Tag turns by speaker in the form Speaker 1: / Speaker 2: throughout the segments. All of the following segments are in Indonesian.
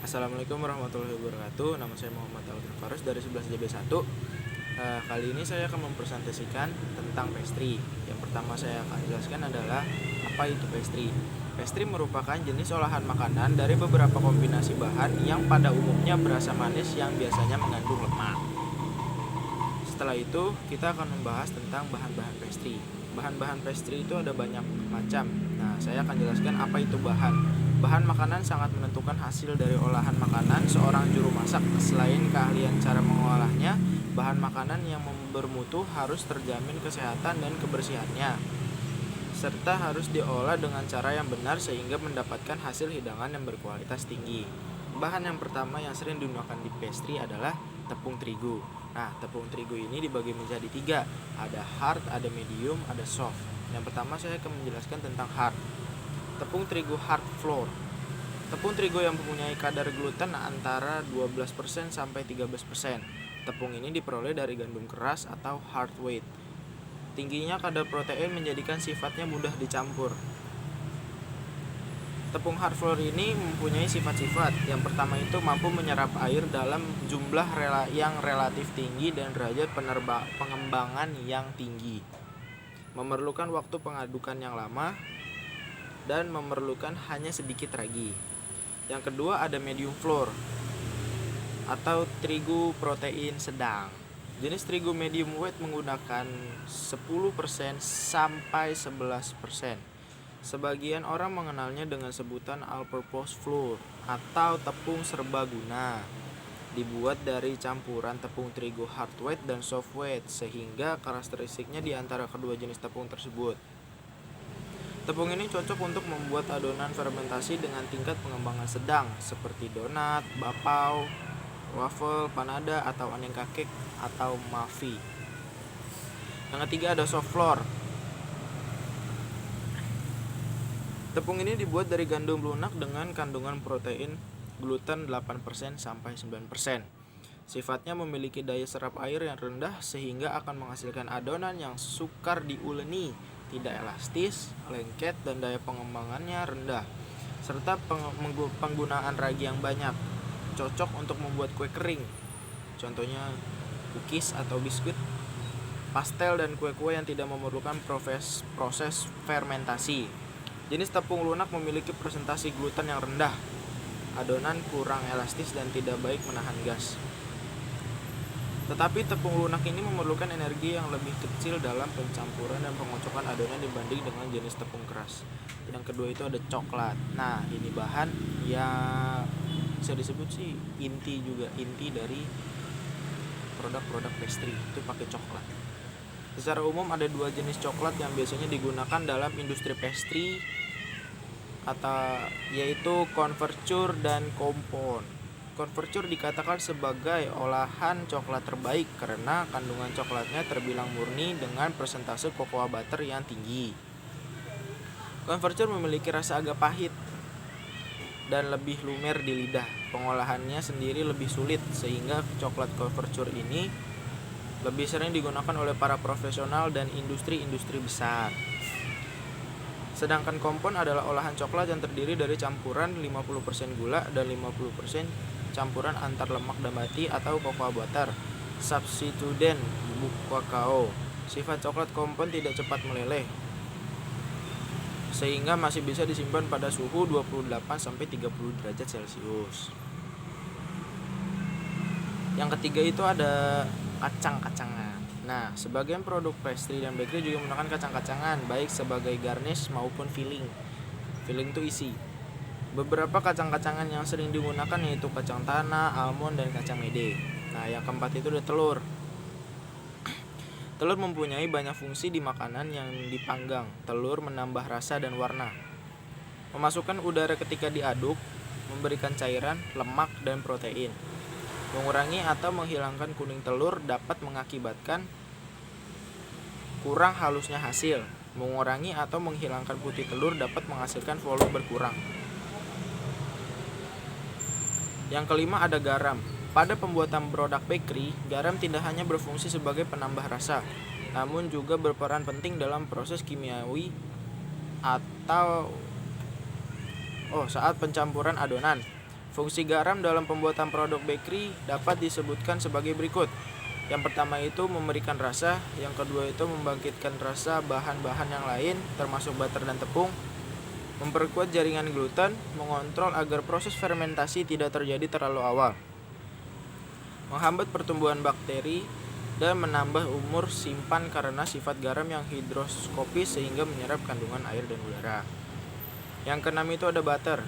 Speaker 1: Assalamualaikum warahmatullahi wabarakatuh. Nama saya Muhammad Alvin Farus dari 11JB1. Kali ini saya akan mempresentasikan tentang pastry. Yang pertama saya akan jelaskan adalah apa itu pastry. Pastry merupakan jenis olahan makanan dari beberapa kombinasi bahan yang pada umumnya berasa manis yang biasanya mengandung lemak. Setelah itu kita akan membahas tentang bahan-bahan pastry. Bahan-bahan pastry itu ada banyak macam. Nah, saya akan jelaskan apa itu bahan. Bahan makanan sangat menentukan hasil dari olahan makanan seorang juru masak. Selain keahlian cara mengolahnya, bahan makanan yang bermutu harus terjamin kesehatan dan kebersihannya, serta harus diolah dengan cara yang benar sehingga mendapatkan hasil hidangan yang berkualitas tinggi. Bahan yang pertama yang sering digunakan di pastry adalah tepung terigu. Nah, tepung terigu ini dibagi menjadi 3. Ada hard, ada medium, ada soft. Yang pertama saya akan menjelaskan tentang hard. Tepung terigu hard flour. Tepung terigu yang mempunyai kadar gluten antara 12% sampai 13%. Tepung ini diperoleh dari gandum keras atau hard wheat. Tingginya kadar protein menjadikan sifatnya mudah dicampur. Tepung hard flour ini mempunyai sifat-sifat. Yang pertama itu mampu menyerap air dalam jumlah yang relatif tinggi dan derajat pengembangan yang tinggi. Memerlukan waktu pengadukan yang lama dan memerlukan hanya sedikit ragi. Yang kedua ada medium flour atau terigu protein sedang. Jenis terigu medium wheat menggunakan 10% sampai 11%. Sebagian orang mengenalnya dengan sebutan all-purpose flour atau tepung serbaguna. Dibuat dari campuran tepung terigu hard wheat dan soft wheat, sehingga karakteristiknya di antara kedua jenis tepung tersebut. Tepung ini cocok untuk membuat adonan fermentasi dengan tingkat pengembangan sedang seperti donat, bapau, waffle, panada, atau aneka cake atau muffin. Yang ketiga ada soft flour. Tepung ini dibuat dari gandum lunak dengan kandungan protein gluten 8% sampai 9%. Sifatnya memiliki daya serap air yang rendah sehingga akan menghasilkan adonan yang sukar diuleni, tidak elastis, lengket, dan daya pengembangannya rendah, serta penggunaan ragi yang banyak. Cocok untuk membuat kue kering, contohnya cookies atau biskuit, pastel, dan kue-kue yang tidak memerlukan proses fermentasi. Jenis tepung lunak memiliki presentasi gluten yang rendah, adonan kurang elastis, dan tidak baik menahan gas. Tetapi tepung lunak ini memerlukan energi yang lebih kecil dalam pencampuran dan pengocokan adonan dibanding dengan jenis tepung keras. Yang kedua itu ada coklat. Nah, ini bahan yang bisa disebut sih inti dari produk-produk pastry itu pakai coklat. Secara umum ada 2 jenis coklat yang biasanya digunakan dalam industri pastry yaitu converture dan compound. Converture dikatakan sebagai olahan coklat terbaik karena kandungan coklatnya terbilang murni dengan persentase cocoa butter yang tinggi. Converture memiliki rasa agak pahit dan lebih lumer di lidah. Pengolahannya sendiri lebih sulit sehingga coklat converture ini lebih sering digunakan oleh para profesional dan industri-industri besar. Sedangkan kompon adalah olahan coklat yang terdiri dari campuran 50% gula dan 50% campuran antar lemak nabati atau cocoa butter, substituden bubuk kakao. Sifat coklat kompon tidak cepat meleleh, sehingga masih bisa disimpan pada suhu 28-30 derajat Celcius. Yang ketiga itu ada kacang-kacangan. Nah, sebagian produk pastry dan bakery juga menggunakan kacang-kacangan baik sebagai garnish maupun filling. Filling itu isi. Beberapa kacang-kacangan yang sering digunakan yaitu kacang tanah, almond, dan kacang mede. Nah, yang keempat itu ada telur. Telur mempunyai banyak fungsi di makanan yang dipanggang. Telur menambah rasa dan warna, memasukkan udara ketika diaduk, memberikan cairan, lemak, dan protein. Mengurangi atau menghilangkan kuning telur dapat mengakibatkan kurang halusnya hasil. Mengurangi atau menghilangkan putih telur dapat menghasilkan volume berkurang. Yang kelima ada garam. Pada pembuatan produk bakery, garam tidak hanya berfungsi sebagai penambah rasa, namun juga berperan penting dalam proses kimiawi atau saat pencampuran adonan. Fungsi garam dalam pembuatan produk bakery dapat disebutkan sebagai berikut. Yang pertama itu memberikan rasa, yang kedua itu membangkitkan rasa bahan-bahan yang lain termasuk butter dan tepung, memperkuat jaringan gluten, mengontrol agar proses fermentasi tidak terjadi terlalu awal, menghambat pertumbuhan bakteri, dan menambah umur simpan karena sifat garam yang hidroskopis sehingga menyerap kandungan air dan udara. Yang keenam itu ada butter.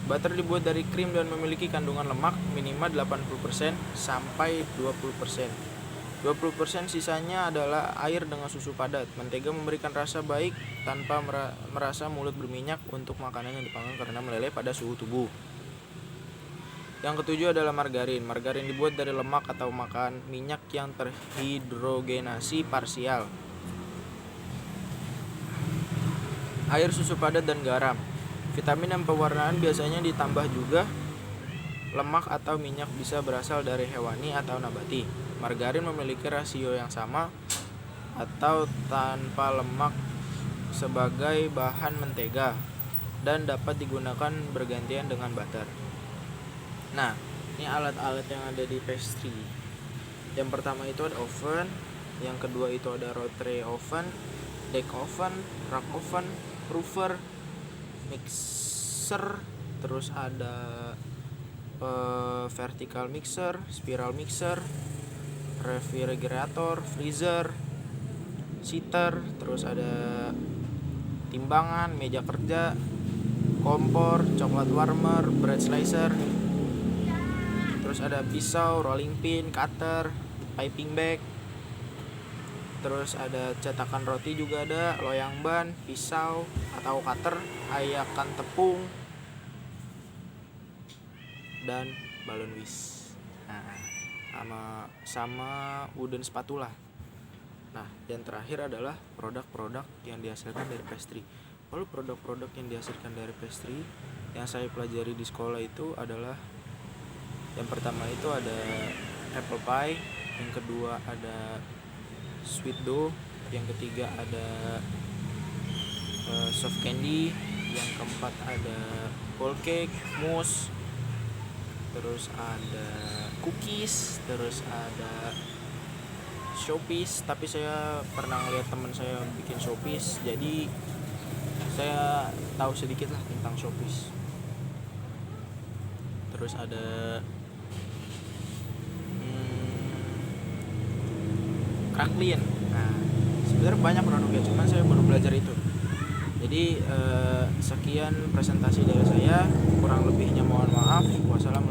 Speaker 1: Butter dibuat dari krim dan memiliki kandungan lemak minimal 80% sampai 20%. 20% sisanya adalah air dengan susu padat. Mentega memberikan rasa baik tanpa merasa mulut berminyak untuk makanan yang dipanggang karena meleleh pada suhu tubuh. Yang ketujuh adalah margarin. Margarin dibuat dari lemak atau makan minyak yang terhidrogenasi parsial. Air, susu padat, dan garam. Vitamin dan pewarnaan biasanya ditambah juga. Lemak atau minyak bisa berasal dari hewani atau nabati. Margarin memiliki rasio yang sama atau tanpa lemak sebagai bahan mentega dan dapat digunakan bergantian dengan butter. Nah, ini alat-alat yang ada di pastry. Yang pertama itu ada oven, yang kedua itu ada rotary oven, deck oven, rack oven, prover, mixer, terus ada vertical mixer, spiral mixer, refrigerator, freezer, seater, terus ada timbangan, meja kerja, kompor, coklat warmer, bread slicer, terus ada pisau, rolling pin, cutter, piping bag, terus ada cetakan roti juga ada, loyang ban, pisau atau cutter, ayakan tepung, dan balon whisk. Nah, sama wooden spatula. Nah, yang terakhir adalah produk-produk yang dihasilkan dari pastry. Lalu produk-produk yang dihasilkan dari pastry yang saya pelajari di sekolah itu adalah, yang pertama itu ada apple pie, yang kedua ada sweet dough, yang ketiga ada soft candy, yang keempat ada whole cake, mousse, terus ada cookies, terus ada showpiece. Tapi saya pernah ngeliat teman saya bikin showpiece, jadi saya tahu sedikit lah tentang showpiece. Terus ada crackling. Nah, sebenarnya banyak produknya, cuman saya baru belajar itu. Jadi sekian presentasi dari saya, kurang lebihnya mohon maaf. Wassalamualaikum